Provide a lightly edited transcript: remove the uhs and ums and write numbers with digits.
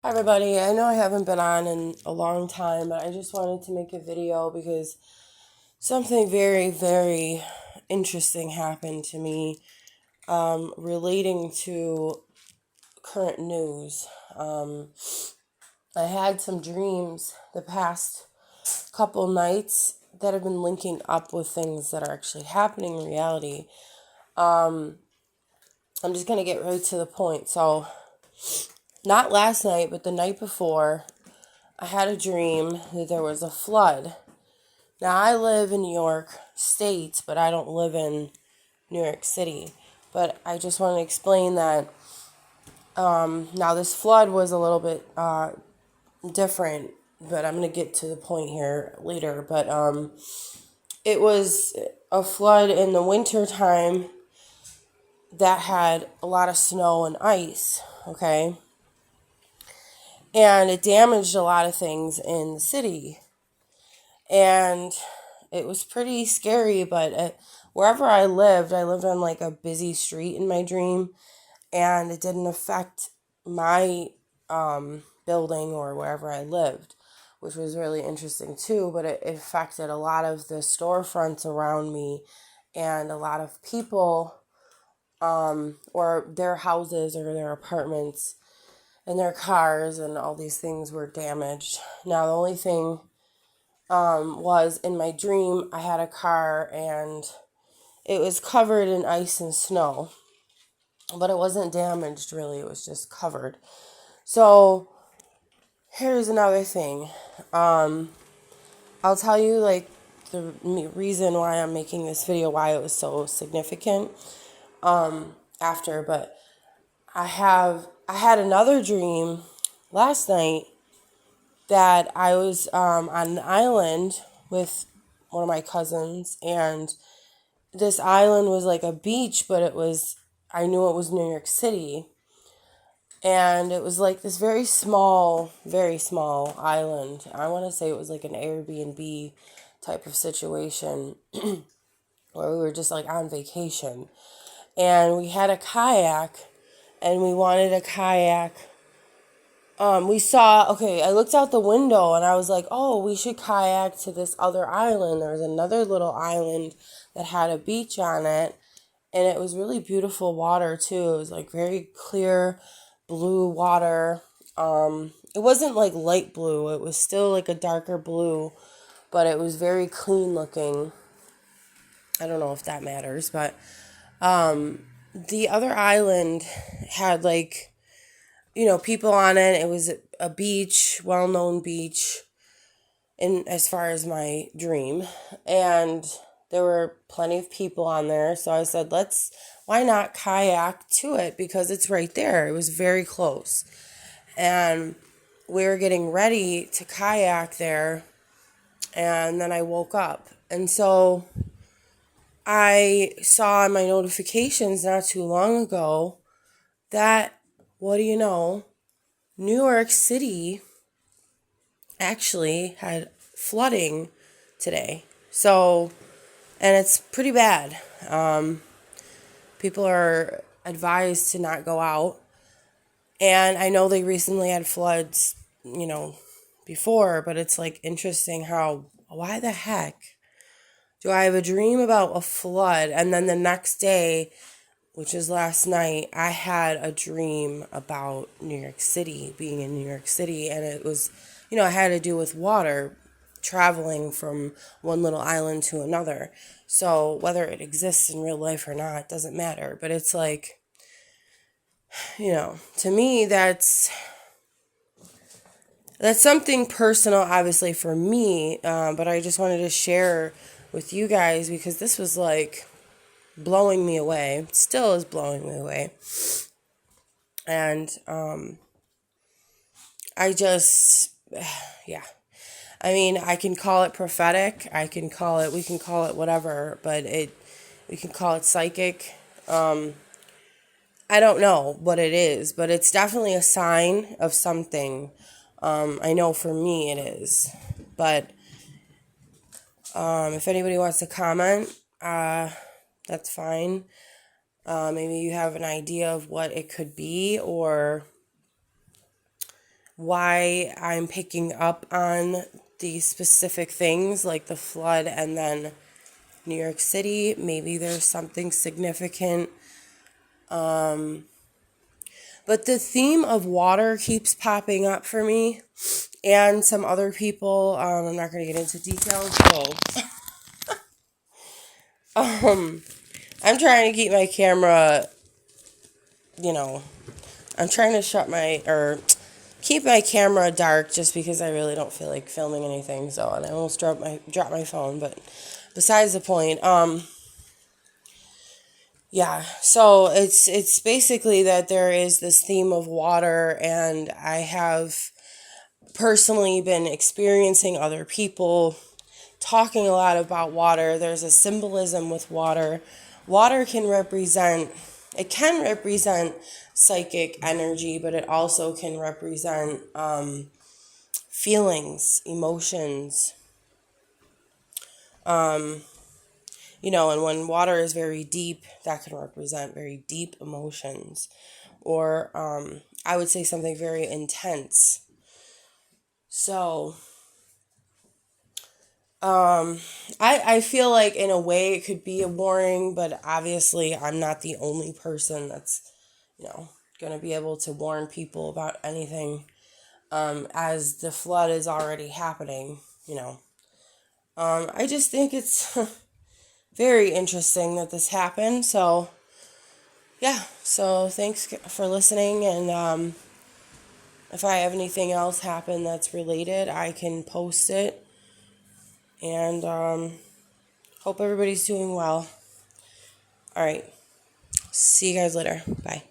Hi everybody, I know I haven't been on in a long time, but I just wanted to make a video because something very, very interesting happened to me relating to current news. I had some dreams the past couple nights that have been linking up with things that are actually happening in reality. I'm just going to get right to the point. So, not last night, but the night before, I had a dream that there was a flood. Now, I live in New York State, but I don't live in New York City. But I just want to explain that now this flood was a little bit different, but I'm going to get to the point here later. But it was a flood in the winter time that had a lot of snow and ice, okay? And it damaged a lot of things in the city. And it was pretty scary, but wherever I lived on like a busy street in my dream, and it didn't affect my building or wherever I lived, which was really interesting too, but it affected a lot of the storefronts around me and a lot of people or their houses or their apartments and their cars and all these things were damaged. Now, the only thing was in my dream, I had a car and it was covered in ice and snow, but it wasn't damaged really, it was just covered. So, here's another thing. I'll tell you like the reason why I'm making this video, why it was so significant after, but I had another dream last night that I was on an island with one of my cousins, and this island was like a beach, but I knew it was New York City. And it was like this very small island. I want to say it was like an Airbnb type of situation where we were just like on vacation. And we had a kayak, and we wanted a kayak. I looked out the window and I was like, oh, we should kayak to this other island. There was another little island that had a beach on it, and it was really beautiful water too. It was like very clear blue water. It wasn't like light blue, it was still like a darker blue, but it was very clean looking. I don't know if that matters, but the other island had like, people on it. It was a beach, well-known beach in as far as my dream, and there were plenty of people on there. So I said, why not kayak to it, because it's right there. It was very close. And we were getting ready to kayak there, and then I woke up. And so I saw in my notifications not too long ago that, what do you know, New York City actually had flooding today. So, and it's pretty bad. People are advised to not go out. And I know they recently had floods, before, but it's like interesting why the heck do I have a dream about a flood? And then the next day, which is last night, I had a dream about New York City, being in New York City. And it was, it had to do with water traveling from one little island to another. So whether it exists in real life or not doesn't matter. But it's like, to me, that's something personal, obviously, for me. But I just wanted to share with you guys because this was like blowing me away. It still is blowing me away. And I just, yeah. I mean, I can call it prophetic. We can call it whatever, but we can call it psychic. I don't know what it is, but it's definitely a sign of something. I know for me it is. But if anybody wants to comment, that's fine. Maybe you have an idea of what it could be or why I'm picking up on these specific things like the flood and then New York City. Maybe there's something significant. But the theme of water keeps popping up for me and some other people. I'm not going to get into details. I'm trying to keep my camera, I'm trying to keep my camera dark just because I really don't feel like filming anything. So, and I almost dropped my phone, but besides the point. Yeah, so it's basically that there is this theme of water, and I have personally been experiencing other people talking a lot about water. There's a symbolism with water. Water it can represent psychic energy, but it also can represent feelings, emotions. And when water is very deep, that can represent very deep emotions. Or I would say something very intense. So I feel like in a way it could be a warning, but obviously I'm not the only person that's, going to be able to warn people about anything as the flood is already happening. I just think it's very interesting that this happened. So, yeah. So, thanks for listening. And if I have anything else happen that's related, I can post it. And hope everybody's doing well. All right. See you guys later. Bye.